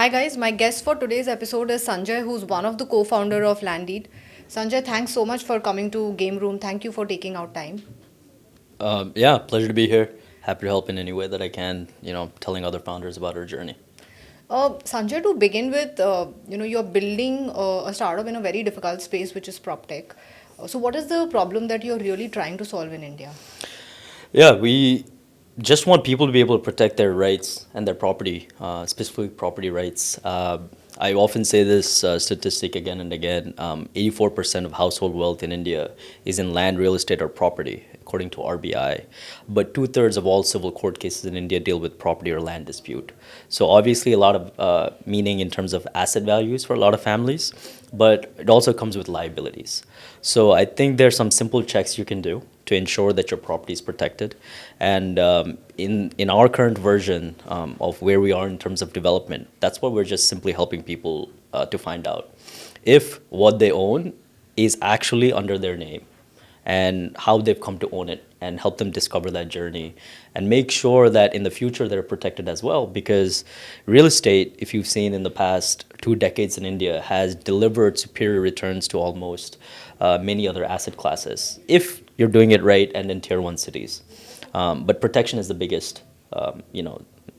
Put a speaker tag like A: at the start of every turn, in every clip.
A: Hi guys, my guest for today's episode is Sanjay, who's one of the co-founder of Landeed. Sanjay, thanks so much for coming to Game Room. Thank you for taking out time.
B: Yeah, pleasure to be here. Happy to help in any way that I can, telling other founders about our journey.
A: Sanjay, to begin with, you're building a startup in a very difficult space, which is prop tech. So, what is the problem that you're really trying to solve in India?
B: Yeah, we just want people to be able to protect their rights and their property, specifically property rights. I often say this statistic again and again. 84% of household wealth in India is in land, real estate, or property, according to RBI. But two-thirds of all civil court cases in India deal with property or land dispute. So obviously a lot of meaning in terms of asset values for a lot of families, but it also comes with liabilities. So I think there's some simple checks you can do to ensure that your property is protected. And in our current version of where we are in terms of development, that's what we're just simply helping people to find out if what they own is actually under their name and how they've come to own it, and help them discover that journey and make sure that in the future they're protected as well. Because real estate, if you've seen in the past 2 decades in India, has delivered superior returns to almost many other asset classes if you're doing it right and in tier one cities. But protection is the biggest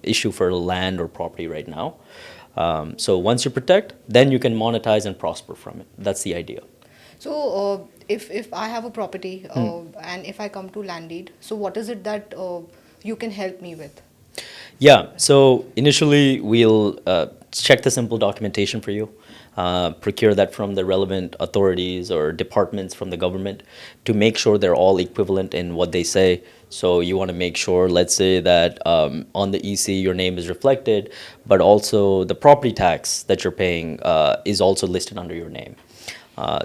B: issue for land or property right now. So once you protect, then you can monetize and prosper from it. That's the idea.
A: So, if I have a property and if I come to Landeed, so what is it that you can help me with?
B: Yeah, so initially we'll check the simple documentation for you, procure that from the relevant authorities or departments from the government to make sure they're all equivalent in what they say. So you want to make sure, let's say that on the EC your name is reflected, but also the property tax that you're paying is also listed under your name.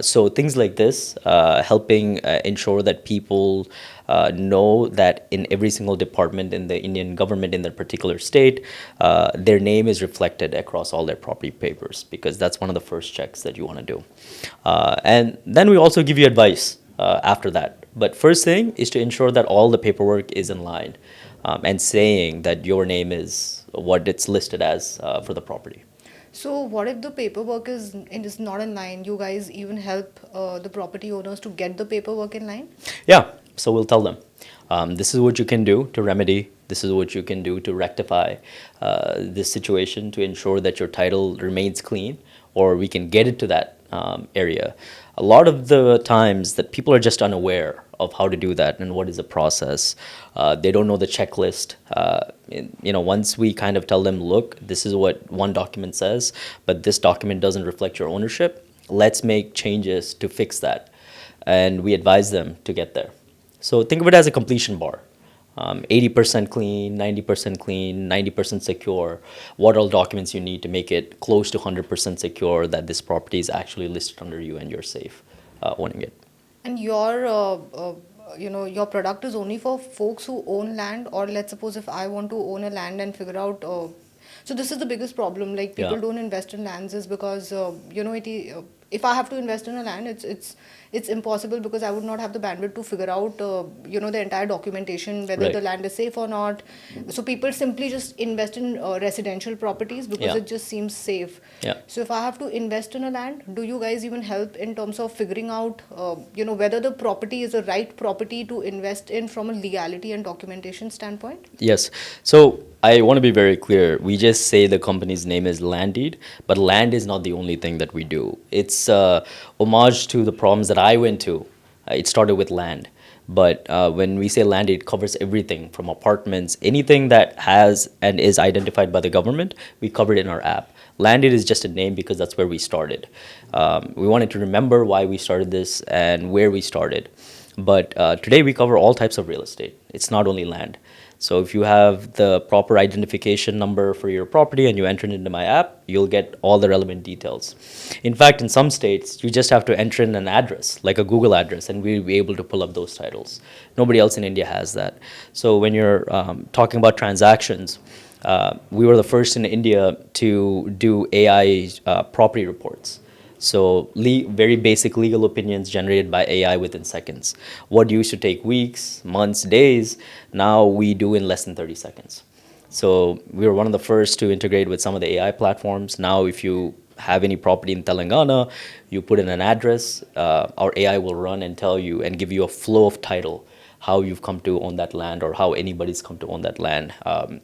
B: So things like this, helping ensure that people know that in every single department in the Indian government in their particular state, their name is reflected across all their property papers, because that's one of the first checks that you want to do. And then we also give you advice after that. But first thing is to ensure that all the paperwork is in line and saying that your name is what it's listed as for the property.
A: So, what if the paperwork is not in line? You guys even help the property owners to get the paperwork in line?
B: Yeah, so we'll tell them this is what you can do to remedy, this is what you can do to rectify this situation to ensure that your title remains clean, or we can get it to that area. A lot of the times that people are just unaware of how to do that and what is the process. They don't know the checklist. Once we kind of tell them, look, this is what one document says, but this document doesn't reflect your ownership. Let's make changes to fix that. And we advise them to get there. So think of it as a completion bar. 80% clean, 90% clean, 90% secure. What all documents you need to make it close to 100% secure that this property is actually listed under you and you're safe owning it.
A: And your product is only for folks who own land, or let's suppose if I want to own a land and figure out. So this is the biggest problem. Like people
B: Yeah.
A: don't invest in lands is because if I have to invest in a land, it's impossible because I would not have the bandwidth to figure out the entire documentation, whether
B: Right.
A: the land is safe or not. So people simply just invest in residential properties because
B: Yeah.
A: it just seems safe.
B: Yeah.
A: So if I have to invest in a land, do you guys even help in terms of figuring out whether the property is the right property to invest in from a legality and documentation standpoint?
B: Yes. So I want to be very clear. We just say the company's name is Landeed, but land is not the only thing that we do. It's homage to the problems that I went to. It started with land. But when we say land, it covers everything from apartments, anything that has and is identified by the government, we cover it in our app. Landed is just a name because that's where we started. We wanted to remember why we started this and where we started. But today we cover all types of real estate. It's not only land. So if you have the proper identification number for your property and you enter it into my app, you'll get all the relevant details. In fact, in some states, you just have to enter in an address, like a Google address, and we'll be able to pull up those titles. Nobody else in India has that. So when you're talking about transactions, we were the first in India to do AI property reports. So very basic legal opinions generated by AI within seconds. What used to take weeks, months, days, now we do in less than 30 seconds. So we were one of the first to integrate with some of the AI platforms. Now, if you have any property in Telangana, you put in an address, our AI will run and tell you and give you a flow of title, how you've come to own that land or how anybody's come to own that land.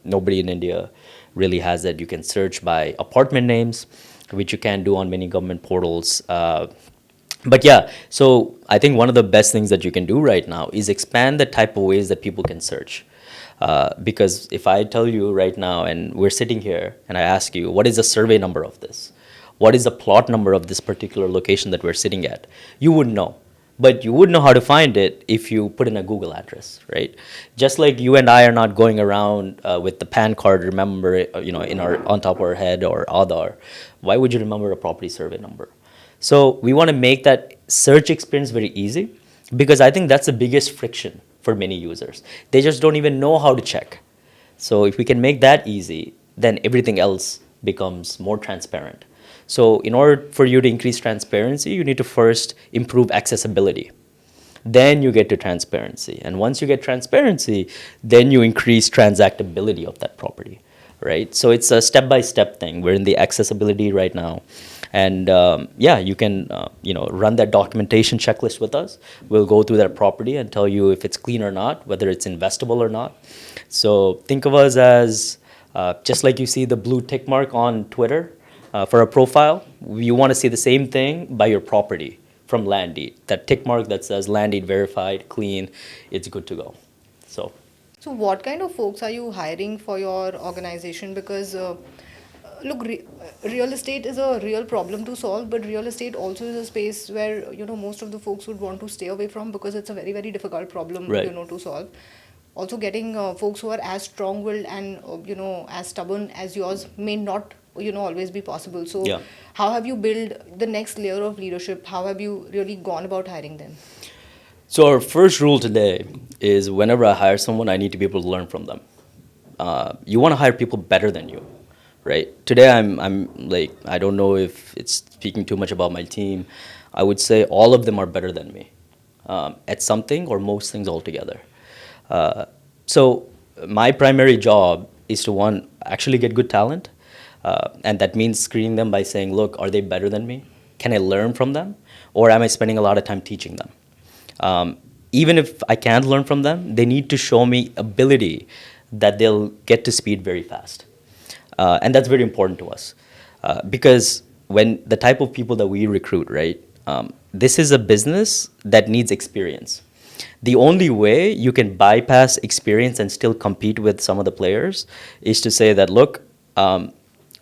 B: Nobody in India really has that. You can search by apartment names, which you can do on many government portals. But yeah, so I think one of the best things that you can do right now is expand the type of ways that people can search. Because if I tell you right now, and we're sitting here, and I ask you, what is the survey number of this? What is the plot number of this particular location that we're sitting at? You wouldn't know. But you would know how to find it if you put in a Google address, right? Just like you and I are not going around with the PAN card, remember, in our on top of our head or Aadhaar. Why would you remember a property survey number? So we want to make that search experience very easy because I think that's the biggest friction for many users. They just don't even know how to check. So if we can make that easy, then everything else becomes more transparent. So in order for you to increase transparency, you need to first improve accessibility. Then you get to transparency. And once you get transparency, then you increase transactability of that property, right? So it's a step-by-step thing. We're in the accessibility right now. And yeah, you can run that documentation checklist with us. We'll go through that property and tell you if it's clean or not, whether it's investable or not. So think of us as just like you see the blue tick mark on Twitter for a profile, you want to see the same thing by your property from Landeed. That tick mark that says Landeed verified, clean, it's good to go.
A: So what kind of folks are you hiring for your organization? Because look, real estate is a real problem to solve, but real estate also is a space where most of the folks would want to stay away from because it's a very, very difficult problem
B: Right.
A: to solve. Also, getting folks who are as strong-willed and as stubborn as yours may not always be possible. So
B: Yeah.
A: how have you built the next layer of leadership? How have you really gone about hiring them?
B: So our first rule today is whenever I hire someone, I need to be able to learn from them. You want to hire people better than you, right? Today I'm like, I don't know if it's speaking too much about my team. I would say all of them are better than me at something or most things altogether. So my primary job is to one, actually get good talent. And that means screening them by saying, look, are they better than me? Can I learn from them? Or am I spending a lot of time teaching them? Even if I can't learn from them, they need to show me ability that they'll get to speed very fast. And that's very important to us. Because when the type of people that we recruit, right, this is a business that needs experience. The only way you can bypass experience and still compete with some of the players is to say that, look,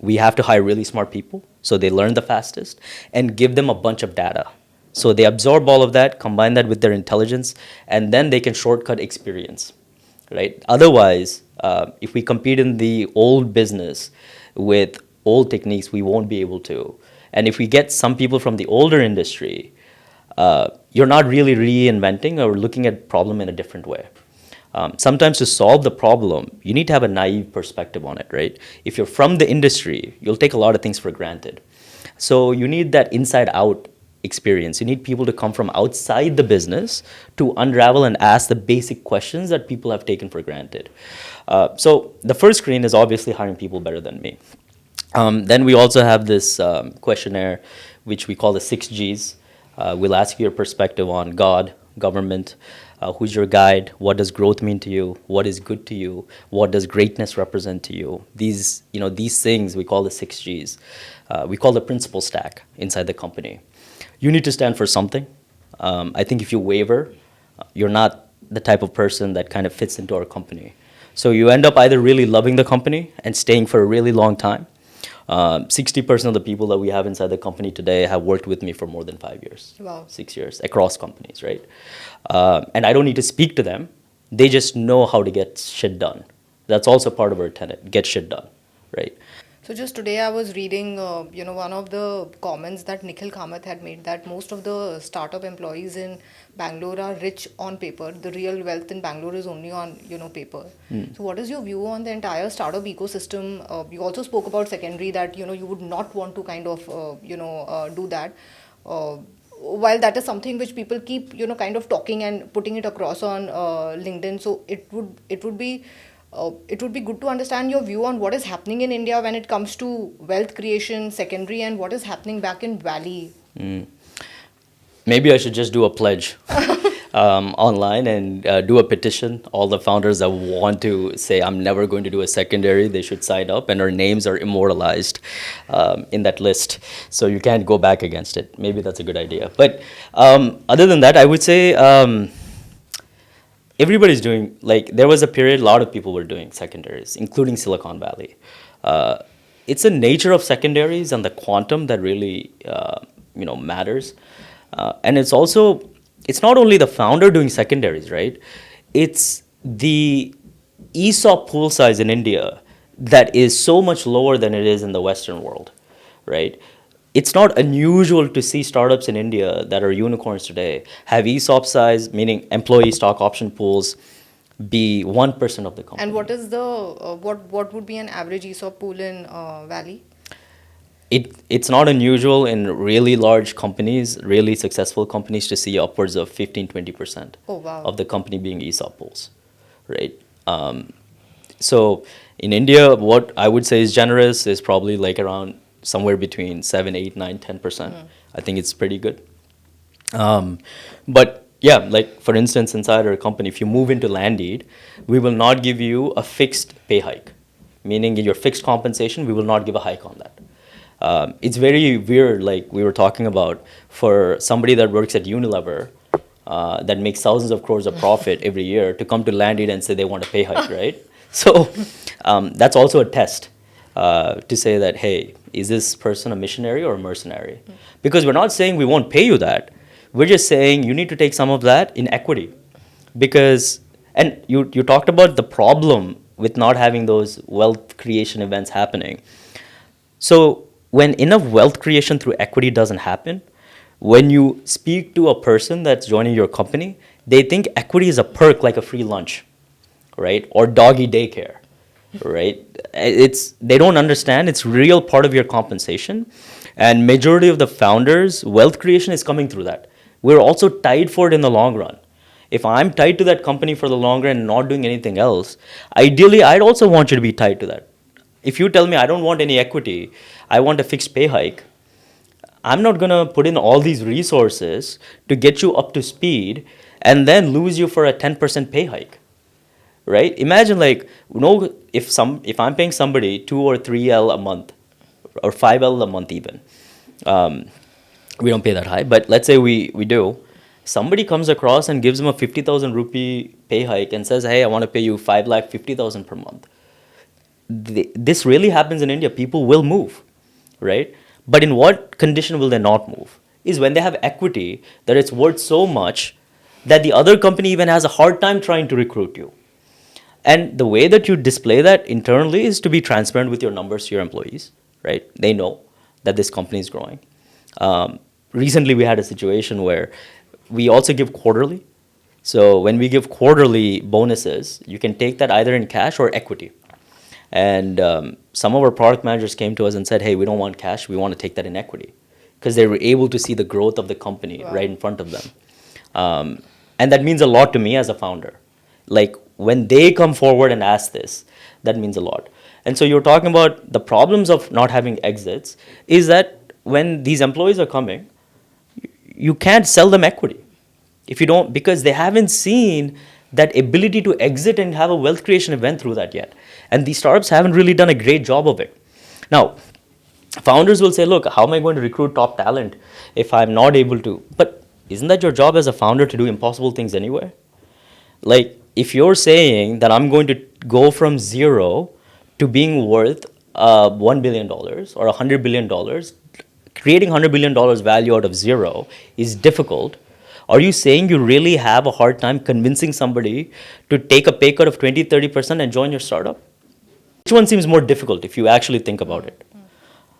B: we have to hire really smart people so they learn the fastest and give them a bunch of data. So they absorb all of that, combine that with their intelligence, and then they can shortcut experience, right? Otherwise, if we compete in the old business with old techniques, we won't be able to. And if we get some people from the older industry, you're not really reinventing or looking at problem in a different way. Sometimes to solve the problem, you need to have a naive perspective on it, right? If you're from the industry, you'll take a lot of things for granted. So you need that inside-out experience. You need people to come from outside the business to unravel and ask the basic questions that people have taken for granted. So the first screen is obviously hiring people better than me. Then we also have this questionnaire, which we call the 6Gs. We'll ask you your perspective on God, government, who's your guide, what does growth mean to you, what is good to you, what does greatness represent to you. These things we call the 6Gs. We call the principle stack inside the company. You need to stand for something. I think if you waver, you're not the type of person that kind of fits into our company. So you end up either really loving the company and staying for a really long time. 60% of the people that we have inside the company today have worked with me for more than 5 years.
A: Wow.
B: 6 years, across companies, right? And I don't need to speak to them. They just know how to get shit done. That's also part of our tenet, get shit done, right?
A: So just today I was reading, one of the comments that Nikhil Kamath had made, that most of the startup employees in Bangalore are rich on paper. The real wealth in Bangalore is only on, paper. So what is your view on the entire startup ecosystem? You also spoke about secondary, that, you would not want to kind of, do that. While that is something which people keep, kind of talking and putting it across on LinkedIn. So it would be It would be good to understand your view on what is happening in India when it comes to wealth creation, secondary, and what is happening back in Valley.
B: Maybe I should just do a pledge online and do a petition. All the founders that want to say, I'm never going to do a secondary, they should sign up, and our names are immortalized in that list. So you can't go back against it. Maybe that's a good idea. But other than that, I would say everybody's doing, like, there was a period a lot of people were doing secondaries, including Silicon Valley. It's the nature of secondaries and the quantum that really matters. And it's not only the founder doing secondaries, right? It's the ESOP pool size in India that is so much lower than it is in the Western world, right? It's not unusual to see startups in India that are unicorns today have ESOP size, meaning employee stock option pools, be 1% of the company.
A: And what is the what would be an average ESOP pool in Valley?
B: It's not unusual in really large companies, really successful companies, to see upwards of 15-20%
A: Oh, wow.
B: of the company being ESOP pools, right? So in India, what I would say is generous is probably like around somewhere between 7, 8, 9, 10%. I think it's pretty good. But yeah, like for instance, inside our company, if you move into Landeed, we will not give you a fixed pay hike, meaning in your fixed compensation, we will not give a hike on that. It's very weird, like we were talking about, for somebody that works at Unilever that makes thousands of crores of profit every year to come to Landeed and say they want a pay hike, right? So that's also a test to say that, hey, is this person a missionary or a mercenary? Because we're not saying we won't pay you that. We're just saying you need to take some of that in equity. Because, and you talked about the problem with not having those wealth creation events happening. So when enough wealth creation through equity doesn't happen, when you speak to a person that's joining your company, they think equity is a perk like a free lunch, right? Or doggy daycare, right? They don't understand it's real part of your compensation. And majority of the founders, wealth creation is coming through that. We're also tied for it in the long run. If I'm tied to that company for the long run and not doing anything else, ideally, I'd also want you to be tied to that. If you tell me I don't want any equity, I want a fixed pay hike, I'm not going to put in all these resources to get you up to speed and then lose you for a 10% pay hike, right? Imagine, like, if I'm paying somebody 2 or 3L a month or 5L a month even, we don't pay that high, but let's say we do. Somebody comes across and gives them a 50,000 rupee pay hike and says, hey, I want to pay you 5,50,000 per month. This really happens in India. People will move, right? But in what condition will they not move? Is when they have equity that it's worth so much that the other company even has a hard time trying to recruit you. And the way that you display that internally is to be transparent with your numbers to your employees, right? They know that this company is growing. Recently, we had a situation where we also give quarterly. So when we give quarterly bonuses, you can take that either in cash or equity. And some of our product managers came to us and said, hey, we don't want cash, we want to take that in equity. Because they were able to see the growth of the company right in front of them. And that means a lot to me as a founder. Like, when they come forward and ask this, that means a lot. And so you're talking about the problems of not having exits is that when these employees are coming, you can't sell them equity. If you don't, because they haven't seen that ability to exit and have a wealth creation event through that yet. And these startups haven't really done a great job of it. Now, founders will say, look, how am I going to recruit top talent if I'm not able to? But isn't that your job as a founder to do impossible things anyway? Like, if you're saying that I'm going to go from zero to being worth $1 billion or $100 billion, creating $100 billion value out of zero is difficult. Are you saying you really have a hard time convincing somebody to take a pay cut of 20-30% and join your startup? Which one seems more difficult if you actually think about it?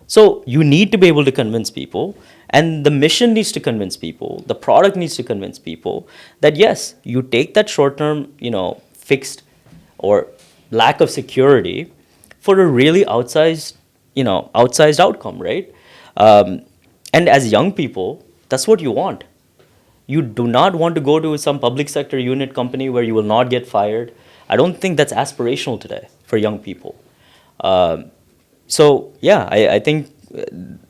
B: So you need to be able to convince people, and the mission needs to convince people, the product needs to convince people that yes, you take that short-term, fixed or lack of security for a really outsized outcome, right? And as young people, that's what you want. You do not want to go to some public sector unit company where you will not get fired. I don't think that's aspirational today for young people. Um, so yeah, I think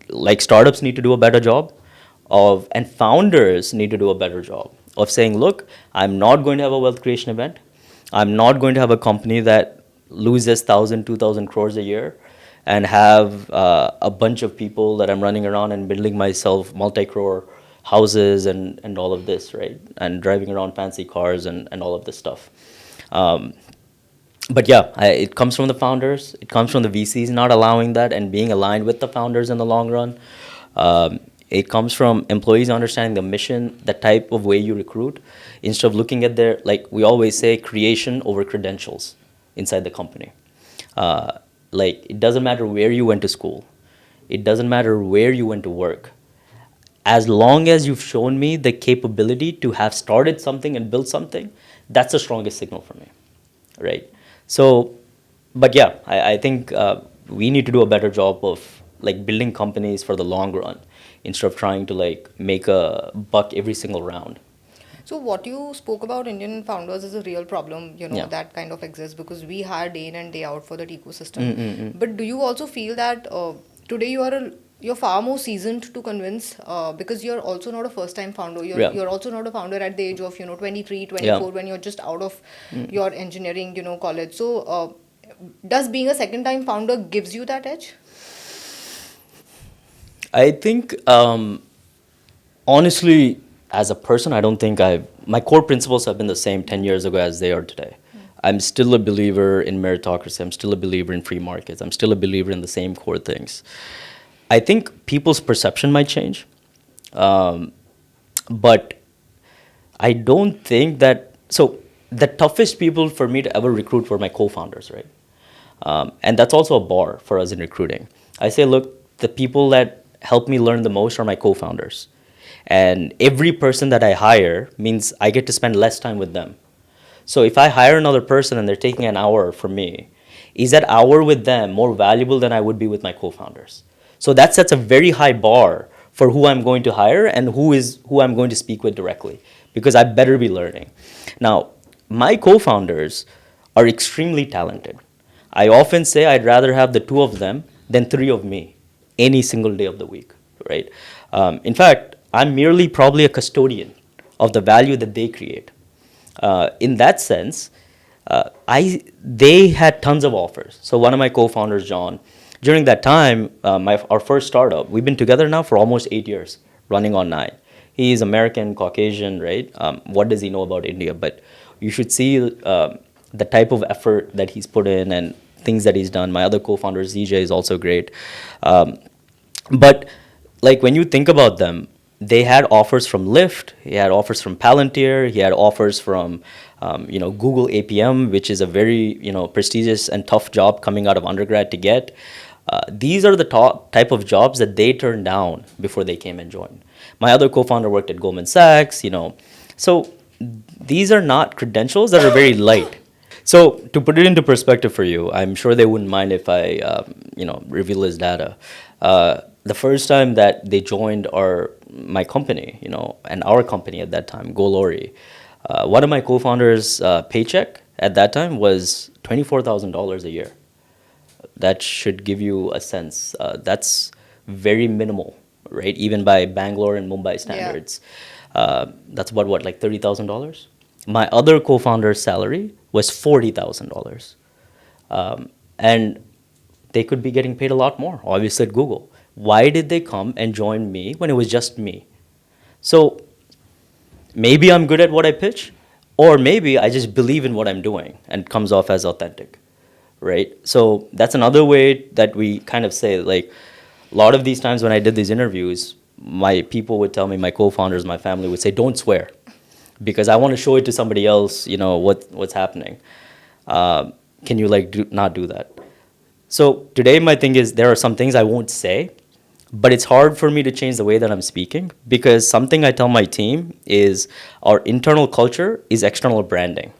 B: like startups need to do a better job of, and founders need to do a better job of saying, look, I'm not going to have a wealth creation event. I'm not going to have a company that loses 1,000, 2,000 crores a year and have a bunch of people that I'm running around and building myself multi-crore houses and all of this, right? And driving around fancy cars and all of this stuff. Um, but yeah, it comes from the founders. It comes from the VCs not allowing that and being aligned with the founders in the long run. It comes from employees understanding the mission, the type of way you recruit, instead of looking at their, like we always say, creation over credentials inside the company. Like it doesn't matter where you went to school. It doesn't matter where you went to work. As long as you've shown me the capability to have started something and built something, that's the strongest signal for me, right? So, but yeah, I think we need to do a better job of like building companies for the long run instead of trying to like make a buck every single round.
A: So what you spoke about Indian founders is a real problem,
B: Yeah.
A: that kind of exists because we hire day in and day out for that ecosystem.
B: Mm-mm-mm.
A: But do you also feel that today you're far more seasoned to convince because you're also not a first time founder.
B: Yeah.
A: You're also not a founder at the age of 23, 24
B: Yeah.
A: when you're just out of your engineering college. So does being a second time founder gives you that edge?
B: I think honestly, as a person, I don't think my core principles have been the same 10 years ago as they are today. I'm still a believer in meritocracy. I'm still a believer in free markets. I'm still a believer in the same core things. I think people's perception might change, but I don't think that. So the toughest people for me to ever recruit were my co-founders, right? And that's also a bar for us in recruiting. I say, look, the people that help me learn the most are my co-founders. And every person that I hire means I get to spend less time with them. So if I hire another person and they're taking an hour from me, is that hour with them more valuable than I would be with my co-founders? So that sets a very high bar for who I'm going to hire and who I'm going to speak with directly, because I better be learning. Now, my co-founders are extremely talented. I often say I'd rather have the two of them than three of me any single day of the week, right? In fact, I'm merely probably a custodian of the value that they create. In that sense, they had tons of offers. So one of my co-founders, John, during that time, our first startup, we've been together now for almost 8 years, running on 9. He's American, Caucasian, right? What does he know about India? But you should see the type of effort that he's put in and things that he's done. My other co-founder, ZJ, is also great. But like when you think about them, they had offers from Lyft, he had offers from Palantir, he had offers from Google APM, which is a very prestigious and tough job coming out of undergrad to get. These are the type of jobs that they turned down before they came and joined. My other co-founder worked at Goldman Sachs, So these are not credentials that are very light. So to put it into perspective for you, I'm sure they wouldn't mind if I reveal this data. The first time that they joined my company, and our company at that time, Golori, one of my co-founders' paycheck at that time was $24,000 a year. That should give you a sense. That's very minimal, right? Even by Bangalore and Mumbai standards. Yeah. That's about what, like $30,000? My other co-founder's salary was $40,000. And they could be getting paid a lot more, obviously at Google. Why did they come and join me when it was just me? So maybe I'm good at what I pitch, or maybe I just believe in what I'm doing and it comes off as authentic, right? So that's another way that we kind of say, like, a lot of these times when I did these interviews, my people would tell me, my co-founders, my family would say, don't swear, because I want to show it to somebody else, what's happening. Can you not do that? So today my thing is, there are some things I won't say, but it's hard for me to change the way that I'm speaking, because something I tell my team is our internal culture is external branding.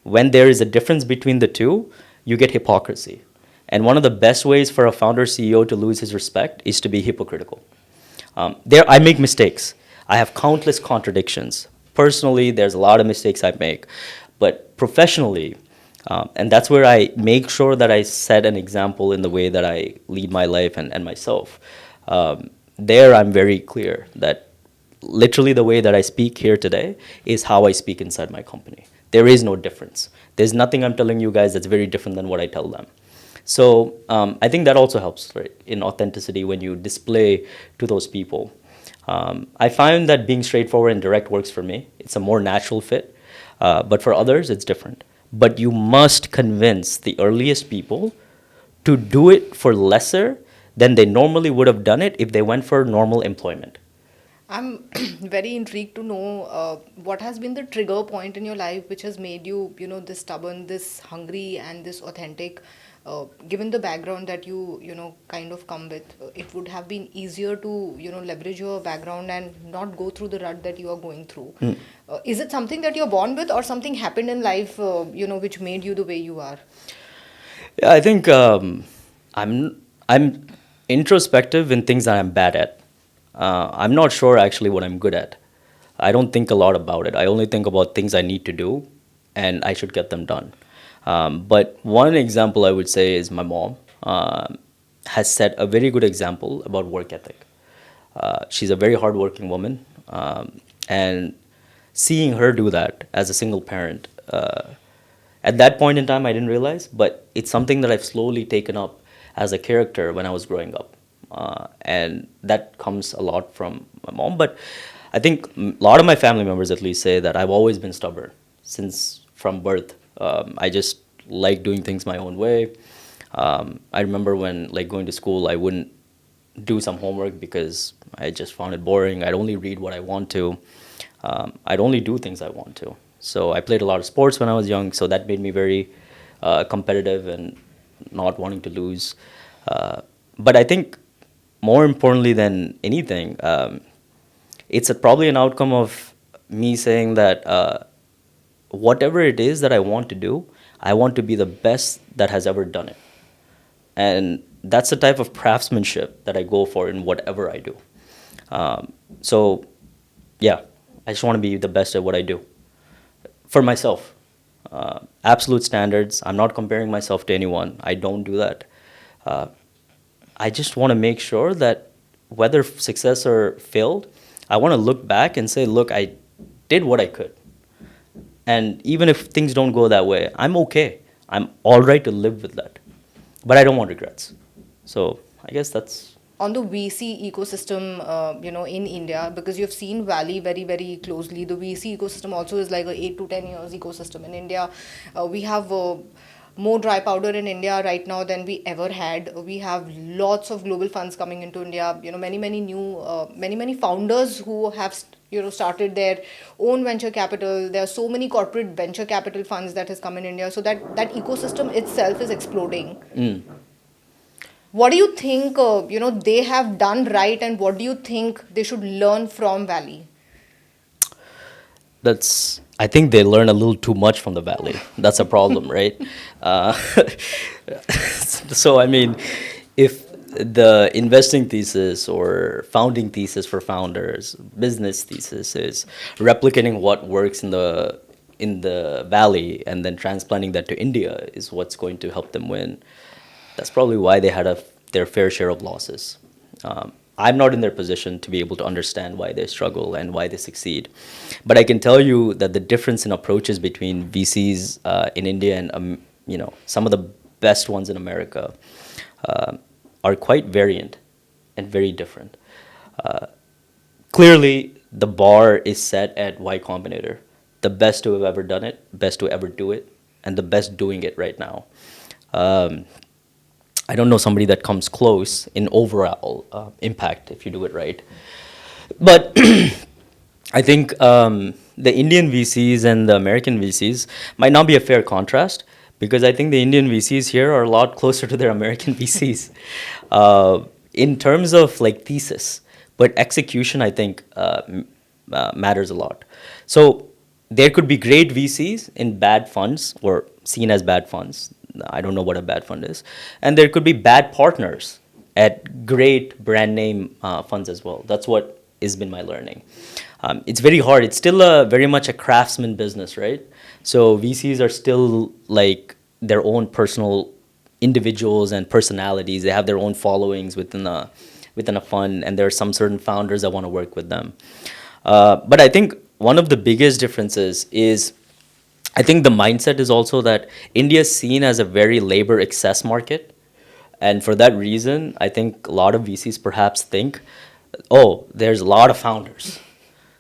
B: When there is a difference between the two, you get hypocrisy. And one of the best ways for a founder CEO to lose his respect is to be hypocritical. I make mistakes. I have countless contradictions. Personally, there's a lot of mistakes I make. But professionally, And that's where I make sure that I set an example in the way that I lead my life and myself. There, I'm very clear that literally the way that I speak here today is how I speak inside my company. There is no difference. There's nothing I'm telling you guys that's very different than what I tell them. So I think that also helps, right, in authenticity when you display to those people. I find that being straightforward and direct works for me. It's a more natural fit, but for others, it's different. But you must convince the earliest people to do it for lesser than they normally would have done it if they went for normal employment.
A: I'm very intrigued to know what has been the trigger point in your life which has made you, this stubborn, this hungry, and this authentic. Given the background that you kind of come with, it would have been easier to, leverage your background and not go through the rut that you are going through. Is it something that you're born with, or something happened in life, which made you the way you are?
B: Yeah, I think I'm introspective in things that I'm bad at. I'm not sure actually what I'm good at. I don't think a lot about it. I only think about things I need to do, and I should get them done. But one example I would say is my mom has set a very good example about work ethic. She's a very hardworking woman, and seeing her do that as a single parent, at that point in time, I didn't realize, but it's something that I've slowly taken up as a character when I was growing up. And that comes a lot from my mom. But I think a lot of my family members at least say that I've always been stubborn since from birth. I just like doing things my own way. I remember when like going to school, I wouldn't do some homework because I just found it boring. I'd only read what I want to. I'd only do things I want to. So I played a lot of sports when I was young, so that made me very competitive and not wanting to lose. But I think more importantly than anything, it's probably an outcome of me saying that whatever it is that I want to do, I want to be the best that has ever done it. And that's the type of craftsmanship that I go for in whatever I do. So, yeah, I just want to be the best at what I do for myself. Absolute standards. I'm not comparing myself to anyone. I don't do that. I just want to make sure that whether success or failed, I want to look back and say, look, I did what I could. And even if things don't go that way, I'm okay. I'm all right to live with that. But I don't want regrets. So I guess that's...
A: On the VC ecosystem, in India, because you've seen Valley very, very closely, the VC ecosystem also is like a 8 to 10 years ecosystem. In India, we have more dry powder in India right now than we ever had. We have lots of global funds coming into India. Many new, many founders who have started their own venture capital. There are so many corporate venture capital funds that has come in India. So that ecosystem itself is exploding. What do you think, they have done right, and what do you think they should learn from Valley?
B: I think they learn a little too much from the Valley. That's a problem, right? So, I mean, if the investing thesis or founding thesis for founders, business thesis is replicating what works in the Valley and then transplanting that to India is what's going to help them win. That's probably why they had their fair share of losses. I'm not in their position to be able to understand why they struggle and why they succeed. But I can tell you that the difference in approaches between VCs in India and some of the best ones in America are quite variant and very different. Clearly, the bar is set at Y Combinator, the best to have ever done it, best to ever do it, and the best doing it right now. I don't know somebody that comes close in overall impact if you do it right. But I think the Indian VCs and the American VCs might not be a fair contrast, because I think the Indian VCs here are a lot closer to their American VCs in terms of like thesis. But execution, I think, matters a lot. So there could be great VCs in bad funds or seen as bad funds. I don't know what a bad fund is. And there could be bad partners at great brand name funds as well. That's what has been my learning. It's very hard. It's still very much a craftsman business, right? So VCs are still like their own personal individuals and personalities. They have their own followings within a fund, and there are some certain founders that want to work with them. But I think one of the biggest differences is, I think the mindset is also that India is seen as a very labor excess market. And for that reason, I think a lot of VCs perhaps think, oh, there's a lot of founders.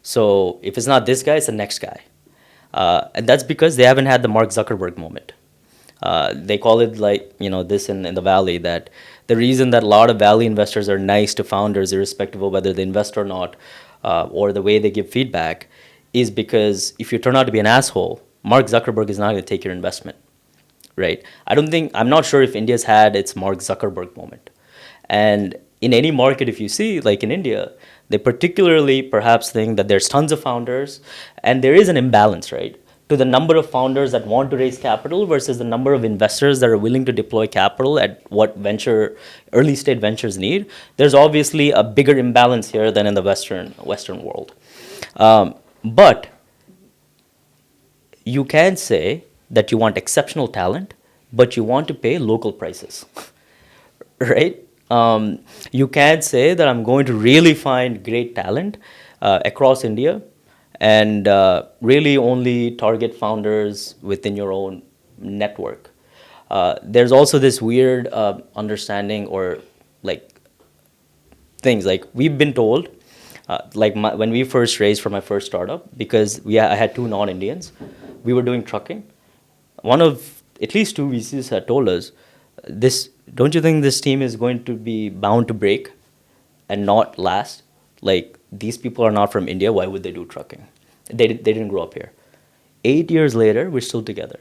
B: So if it's not this guy, it's the next guy. And that's because they haven't had the Mark Zuckerberg moment. They call it like, this in the Valley, that the reason that a lot of Valley investors are nice to founders, irrespective of whether they invest or not, or the way they give feedback, is because if you turn out to be an asshole, Mark Zuckerberg is not going to take your investment, right? I'm not sure if India's had its Mark Zuckerberg moment. And in any market, if you see, like in India, they particularly perhaps think that there's tons of founders, and there is an imbalance, right? To the number of founders that want to raise capital versus the number of investors that are willing to deploy capital at what early stage ventures need. There's obviously a bigger imbalance here than in the Western world. But you can say that you want exceptional talent, but you want to pay local prices, right? You can say that I'm going to really find great talent across India, and really only target founders within your own network. There's also this weird understanding, or like things like we've been told, when we first raised for my first startup, because I had two non-Indians, we were doing trucking. One of at least two VCs had told us, don't you think this team is going to be bound to break and not last? Like, these people are not from India. Why would they do trucking? They didn't grow up here. 8 years later, we're still together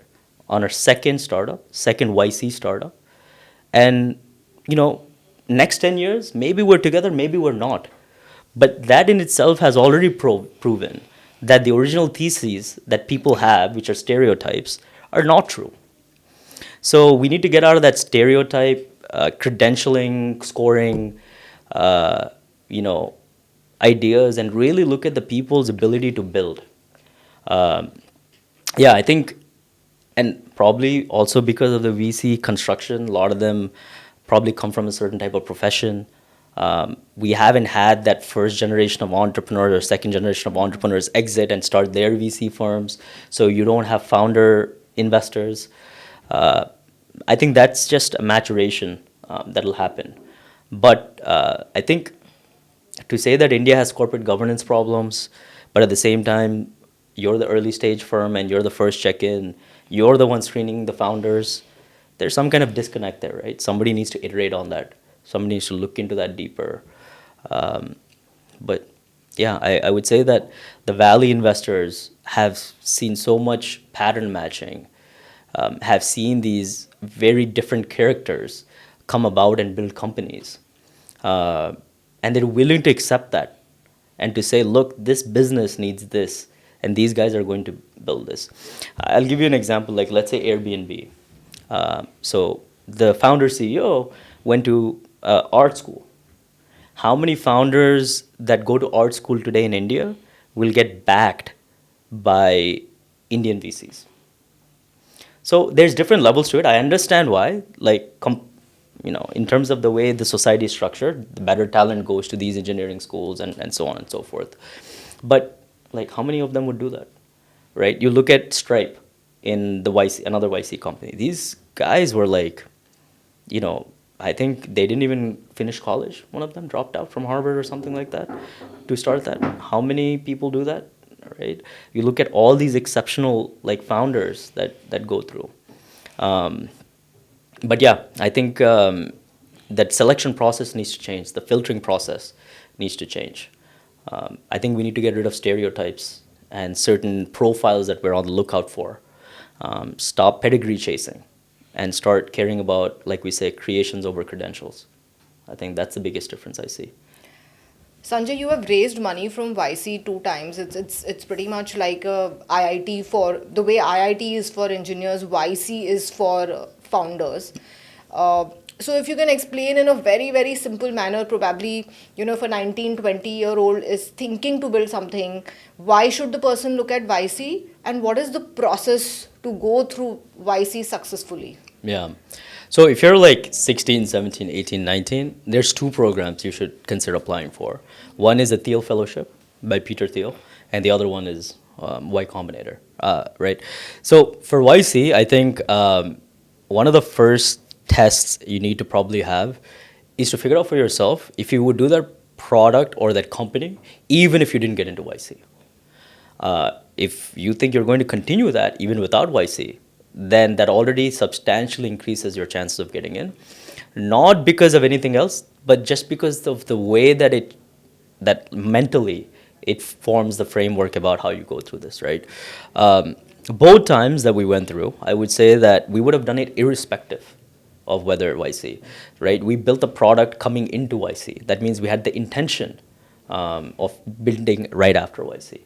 B: on our second YC startup. And, next 10 years, maybe we're together, maybe we're not. But that in itself has already proven that the original theses that people have, which are stereotypes, are not true. So we need to get out of that stereotype, credentialing, scoring, ideas, and really look at the people's ability to build. I think, and probably also because of the VC construction, a lot of them probably come from a certain type of profession. We haven't had that first generation of entrepreneurs or second generation of entrepreneurs exit and start their VC firms. So you don't have founder investors. I think that's just a maturation that'll happen. But I think to say that India has corporate governance problems, but at the same time, you're the early stage firm and you're the first check-in, you're the one screening the founders, there's some kind of disconnect there, right? Somebody needs to iterate on that. Somebody needs to look into that deeper. But yeah, I would say that the Valley investors have seen so much pattern matching, have seen these very different characters come about and build companies. And they're willing to accept that and to say, look, this business needs this, and these guys are going to build this. I'll give you an example, like let's say Airbnb. So the founder CEO went to art school. How many founders that go to art school today in India will get backed by Indian VCs? So there's different levels to it. I understand why, in terms of the way the society is structured, the better talent goes to these engineering schools and so on and so forth. But how many of them would do that, right? You look at Stripe in another YC company. These guys were I think they didn't even finish college. One of them dropped out from Harvard or something like that to start that. How many people do that, right? You look at all these exceptional founders that go through. But yeah, I think that selection process needs to change. The filtering process needs to change. I think we need to get rid of stereotypes and certain profiles that we're on the lookout for. Stop pedigree chasing and start caring about, like we say, creations over credentials. I think that's the biggest difference I see.
A: Sanjay, you have raised money from YC 2 times. It's pretty much like a IIT for the way IIT is for engineers, YC is for founders. So if you can explain in a very, very simple manner, probably, if a 19, 20-year-old is thinking to build something, why should the person look at YC and what is the process to go through YC successfully?
B: Yeah. So if you're like 16, 17, 18, 19, there's two programs you should consider applying for. One is a Thiel Fellowship by Peter Thiel, and the other one is Y Combinator, right? So for YC, I think one of the first tests you need to probably have is to figure out for yourself if you would do that product or that company, even if you didn't get into YC. If you think you're going to continue that even without YC, then that already substantially increases your chances of getting in. Not because of anything else, but just because of the way that mentally it forms the framework about how you go through this, right? Both times that we went through, I would say that we would have done it irrespective of whether YC, right? We built a product coming into YC. That means we had the intention of building right after YC.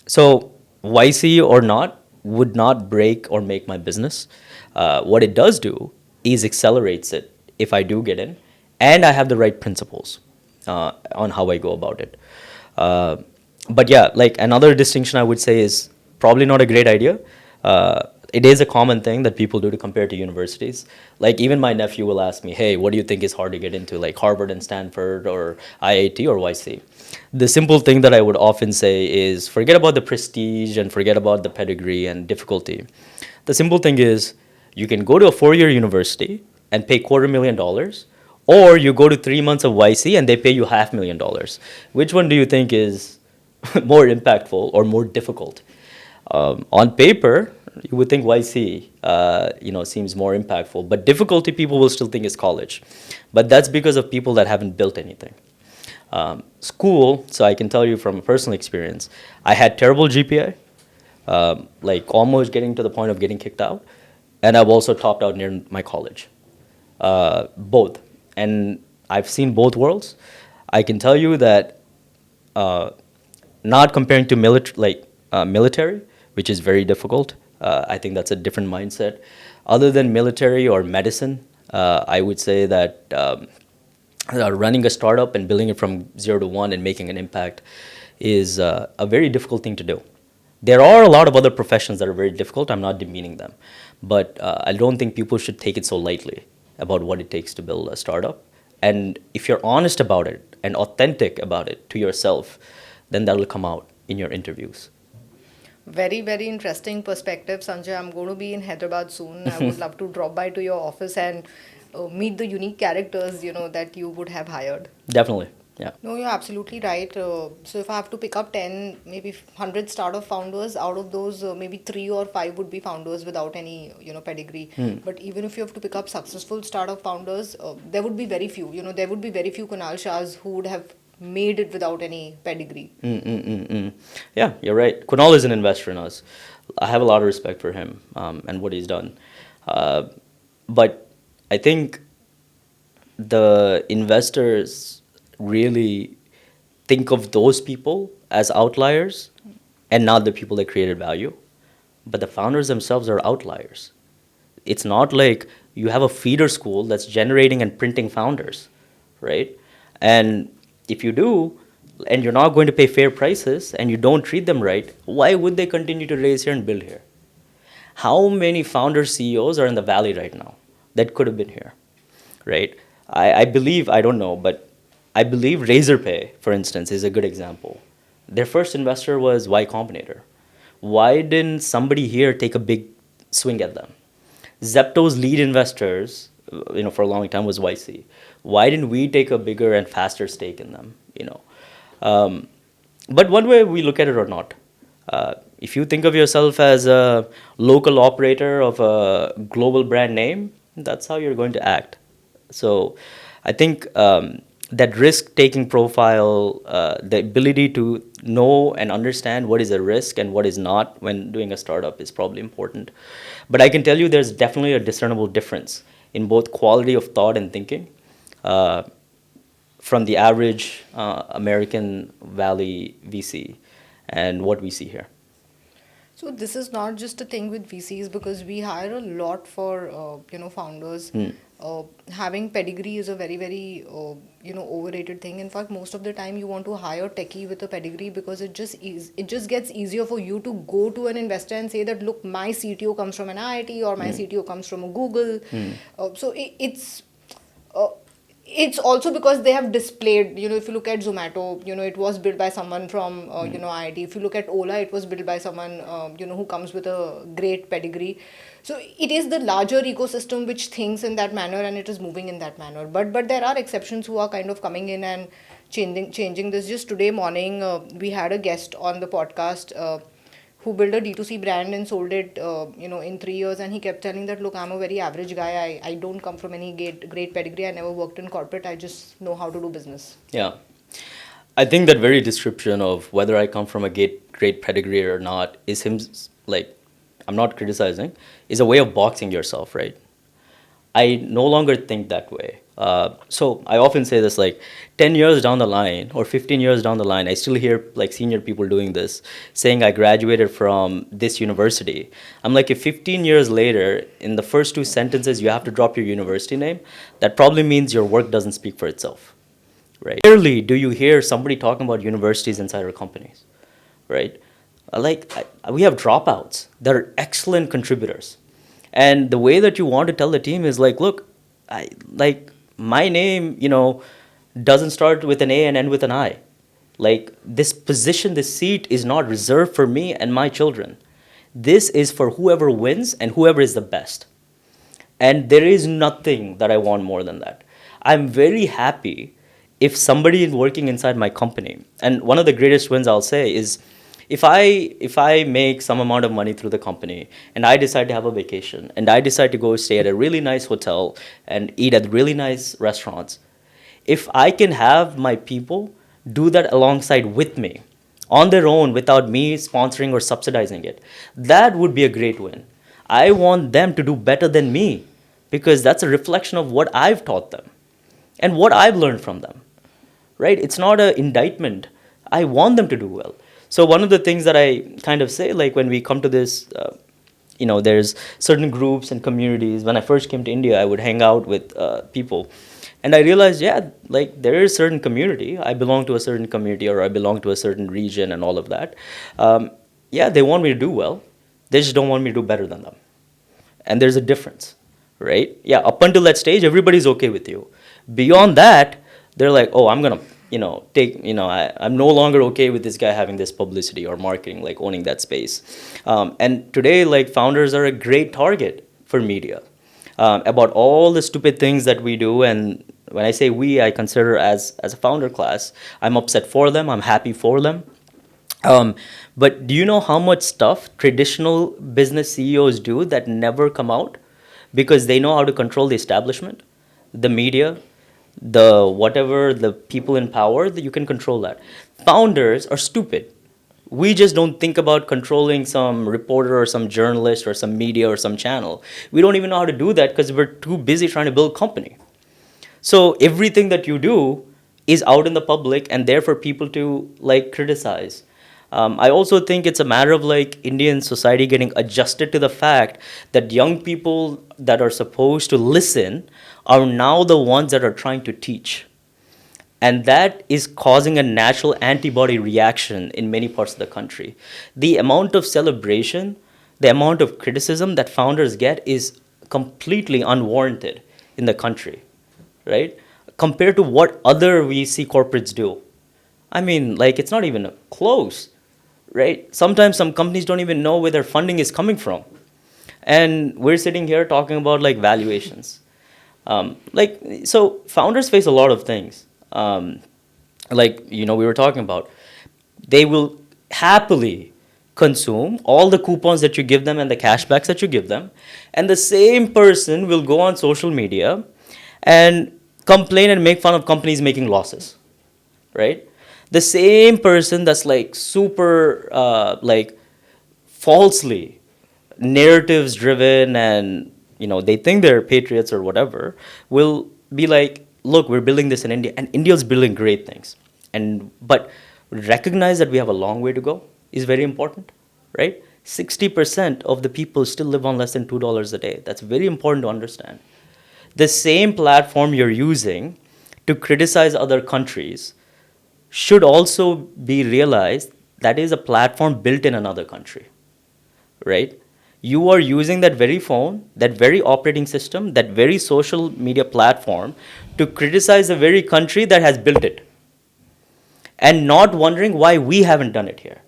B: So YC or not would not break or make my business. What it does do is accelerates it if I do get in, and I have the right principles on how I go about it. But yeah, like another distinction I would say is probably not a great idea. It is a common thing that people do to compare to universities. Like even my nephew will ask me, "Hey, what do you think is hard to get into, like Harvard and Stanford or IIT or YC?" The simple thing that I would often say is forget about the prestige and forget about the pedigree and difficulty. The simple thing is you can go to a 4-year university and pay $250,000, or you go to 3 months of YC and they pay you $500,000. Which one do you think is more impactful or more difficult? On paper, you would think YC, seems more impactful, but difficulty people will still think is college. But that's because of people that haven't built anything. School, so I can tell you from a personal experience, I had terrible GPA, like almost getting to the point of getting kicked out, and I've also topped out near my college, both. And I've seen both worlds. I can tell you that not comparing to military, which is very difficult. I think that's a different mindset. Other than military or medicine, I would say that running a startup and building it from 0 to 1 and making an impact is a very difficult thing to do. There are a lot of other professions that are very difficult. I'm not demeaning them. But I don't think people should take it so lightly about what it takes to build a startup. And if you're honest about it and authentic about it to yourself, then that'll come out in your interviews.
A: Very, very interesting perspective, Sanjay. I'm going to be in Hyderabad soon. I would love to drop by to your office and meet the unique characters, that you would have hired.
B: Definitely, yeah.
A: No, you're absolutely right. So if I have to pick up 10, maybe 100 startup founders, out of those, maybe 3 or 5 would be founders without any, pedigree. But even if you have to pick up successful startup founders, there would be very few. There would be very few Kunal Shahs who would have made it without any pedigree.
B: Yeah, you're right. Kunal is an investor in us. I have a lot of respect for him and what he's done. But I think the investors really think of those people as outliers and not the people that created value. But the founders themselves are outliers. It's not like you have a feeder school that's generating and printing founders, right? And if you do, and you're not going to pay fair prices and you don't treat them right, why would they continue to raise here and build here? How many founder CEOs are in the valley right now that could have been here, right? I believe, I don't know, but I believe Razorpay, for instance, is a good example. Their first investor was Y Combinator. Why didn't somebody here take a big swing at them? Zepto's lead investors, for a long time was YC. Why didn't we take a bigger and faster stake in them? But one way we look at it or not, if you think of yourself as a local operator of a global brand name, that's how you're going to act. So I think that risk-taking profile, the ability to know and understand what is a risk and what is not when doing a startup is probably important. But I can tell you there's definitely a discernible difference in both quality of thought and thinking from the average American Valley VC and what we see here.
A: So this is not just a thing with VCs because we hire a lot for founders, having pedigree is a very very overrated thing. In fact, most of the time you want to hire techie with a pedigree because it just gets easier for you to go to an investor and say that, look, my CTO comes from an IIT, or my CTO comes from a Google. Uh, it's also because they have displayed, if you look at Zomato, it was built by someone from IIT. If you look at Ola, it was built by someone who comes with a great pedigree. So it is the larger ecosystem which thinks in that manner, and it is moving in that manner. But there are exceptions who are kind of coming in and changing this. Just today morning, we had a guest on the podcast who built a D2C brand and sold it, in 3 years. And he kept telling that, look, I'm a very average guy. I don't come from any great pedigree. I never worked in corporate. I just know how to do business.
B: Yeah. I think that very description of whether I come from a great pedigree or not is him, like, I'm not criticizing, is a way of boxing yourself, right? I no longer think that way. So I often say this, like 10 years down the line or 15 years down the line, I still hear like senior people doing this, saying I graduated from this university. I'm like, if 15 years later, in the first two sentences, you have to drop your university name, that probably means your work doesn't speak for itself, right? Rarely do you hear somebody talking about universities inside our companies, right? We have dropouts that are excellent contributors. And the way that you want to tell the team is like, look, my name, doesn't start with an A and end with an I. Like, this position, this seat is not reserved for me and my children. This is for whoever wins and whoever is the best. And there is nothing that I want more than that. I'm very happy if somebody is working inside my company. And one of the greatest wins I'll say is, if I make some amount of money through the company and I decide to have a vacation and I decide to go stay at a really nice hotel and eat at really nice restaurants, if I can have my people do that alongside with me on their own without me sponsoring or subsidizing it, that would be a great win. I want them to do better than me because that's a reflection of what I've taught them and what I've learned from them, right? It's not an indictment. I want them to do well. So one of the things that I kind of say, like when we come to this, there's certain groups and communities. When I first came to India, I would hang out with people. And I realized, there is a certain community. I belong to a certain community or I belong to a certain region and all of that. They want me to do well. They just don't want me to do better than them. And there's a difference, right? Yeah, up until that stage, everybody's okay with you. Beyond that, they're like, oh, I'm going to I'm no longer okay with this guy having this publicity or marketing, like owning that space. And today, like, founders are a great target for media about all the stupid things that we do. And when I say we, I consider as a founder class, I'm upset for them. I'm happy for them. But do you know how much stuff traditional business CEOs do that never come out because they know how to control the establishment, the media, the people in power, that you can control that. Founders are stupid. We just don't think about controlling some reporter or some journalist or some media or some channel. We don't even know how to do that because we're too busy trying to build a company. So everything that you do is out in the public and there for people to like criticize. I also think it's a matter of like Indian society getting adjusted to the fact that young people that are supposed to listen are now the ones that are trying to teach. And that is causing a natural antibody reaction in many parts of the country. The amount of celebration, the amount of criticism that founders get is completely unwarranted in the country, right? Compared to what other we see corporates do. I mean, like, it's not even close, right? Sometimes some companies don't even know where their funding is coming from. And we're sitting here talking about like valuations. So founders face a lot of things. We were talking about, they will happily consume all the coupons that you give them and the cashbacks that you give them. And the same person will go on social media and complain and make fun of companies making losses, right? The same person that's like super, falsely narratives driven and, they think they're patriots or whatever, will be like, look, we're building this in India, and India's building great things. But recognize that we have a long way to go is very important, right? 60% of the people still live on less than $2 a day. That's very important to understand. the same platform you're using to criticize other countries should also be realized that is a platform built in another country, right? You are using that very phone, that very operating system, that very social media platform to criticize the very country that has built it and not wondering why we haven't done it here.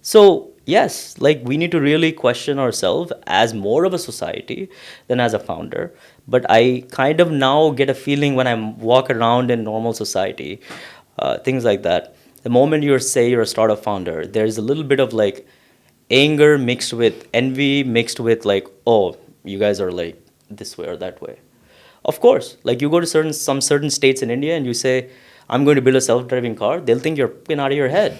B: So, yes, like we need to really question ourselves as more of a society than as a founder. But I kind of now get a feeling when I walk around in normal society, things like that. The moment you're a startup founder, there's a little bit of like anger mixed with envy, mixed with like, oh, you guys are like this way or that way. Of course, like you go to some certain states in India and you say, I'm going to build a self-driving car, they'll think you're fucking out of your head,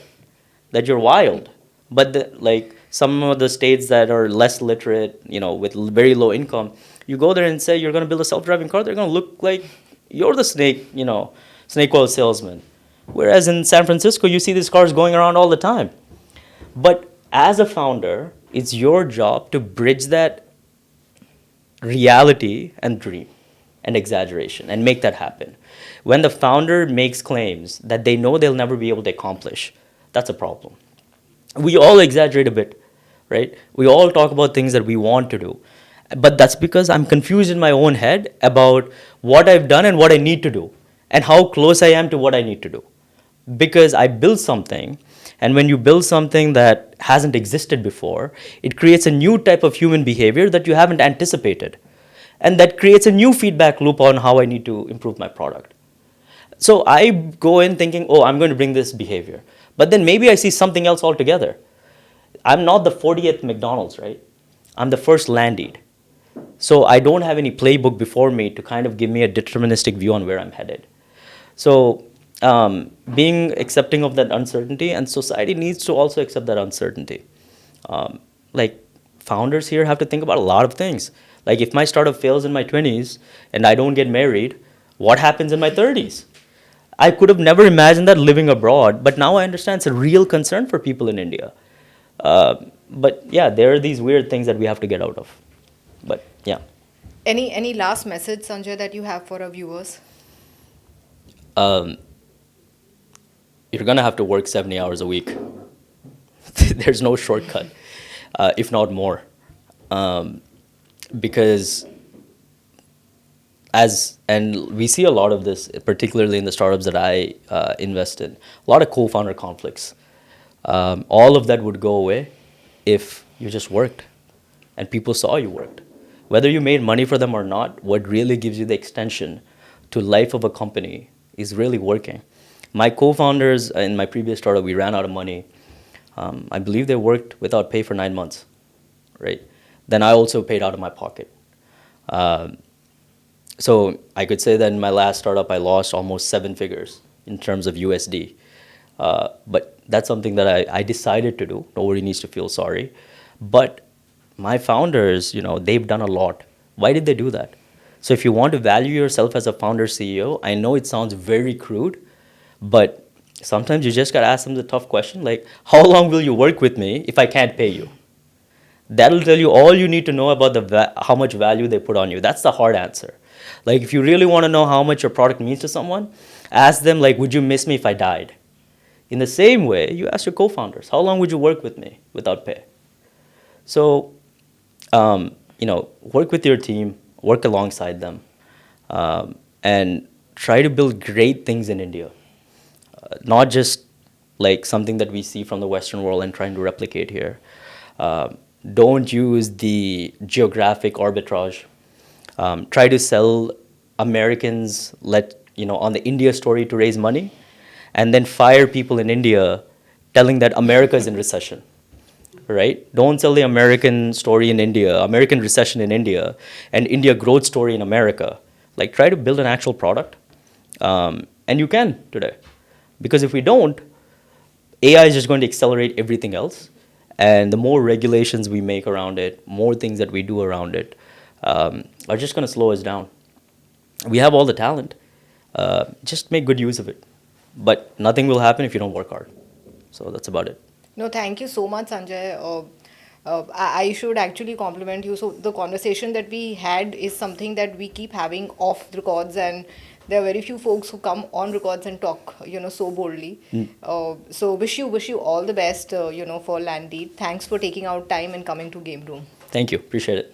B: that you're wild. But like some of the states that are less literate, with very low income, you go there and say you're going to build a self-driving car, they're going to look like you're the snake oil salesman. Whereas in San Francisco, you see these cars going around all the time. But as a founder, it's your job to bridge that reality and dream and exaggeration and make that happen. When the founder makes claims that they know they'll never be able to accomplish, that's a problem. We all exaggerate a bit, right? We all talk about things that we want to do. But that's because I'm confused in my own head about what I've done and what I need to do and how close I am to what I need to do. Because I built something, and when you build something that hasn't existed before, it creates a new type of human behavior that you haven't anticipated. And that creates a new feedback loop on how I need to improve my product. So I go in thinking, oh, I'm going to bring this behavior. But then maybe I see something else altogether. I'm not the 40th McDonald's, right? I'm the first Landeed. So I don't have any playbook before me to kind of give me a deterministic view on where I'm headed. So being accepting of that uncertainty, and society needs to also accept that uncertainty. Like founders here have to think about a lot of things. Like if my startup fails in my 20s and I don't get married, what happens in my 30s? I could have never imagined that living abroad, but now I understand it's a real concern for people in India. But yeah, there are these weird things that we have to get out of. But yeah.
A: Any last message, Sanjay, that you have for our viewers?
B: You're going to have to work 70 hours a week. There's no shortcut, if not more. Because and we see a lot of this, particularly in the startups that I invest in, a lot of co-founder conflicts. All of that would go away if you just worked and people saw you worked. Whether you made money for them or not, what really gives you the extension to life of a company is really working. My co-founders in my previous startup, we ran out of money. I believe they worked without pay for 9 months, right? Then I also paid out of my pocket. So I could say that in my last startup, I lost almost 7 figures in terms of USD. But that's something that I decided to do. Nobody needs to feel sorry. But my founders, they've done a lot. Why did they do that? So if you want to value yourself as a founder CEO, I know it sounds very crude, but sometimes you just got to ask them the tough question, like, how long will you work with me if I can't pay you? That'll tell you all you need to know about how much value they put on you. That's the hard answer. Like, if you really want to know how much your product means to someone, ask them, like, would you miss me if I died? In the same way, you ask your co-founders, how long would you work with me without pay? So, work with your team, work alongside them, and try to build great things in India. Not just like something that we see from the Western world and trying to replicate here. Don't use the geographic arbitrage. Try to sell Americans on the India story to raise money, and then fire people in India telling that America is in recession, right? Don't sell the American story in India, American recession in India, and India growth story in America. Like, try to build an actual product, and you can today. Because if we don't, AI is just going to accelerate everything else. And the more regulations we make around it, more things that we do around it, are just going to slow us down. We have all the talent. Just make good use of it. But nothing will happen if you don't work hard. So that's about it.
A: No, thank you so much, Sanjay. I should actually compliment you. So the conversation that we had is something that we keep having off the records, and there are very few folks who come on records and talk, so boldly. So wish you all the best, for Landeed. Thanks for taking out time and coming to Game Room.
B: Thank you. Appreciate it.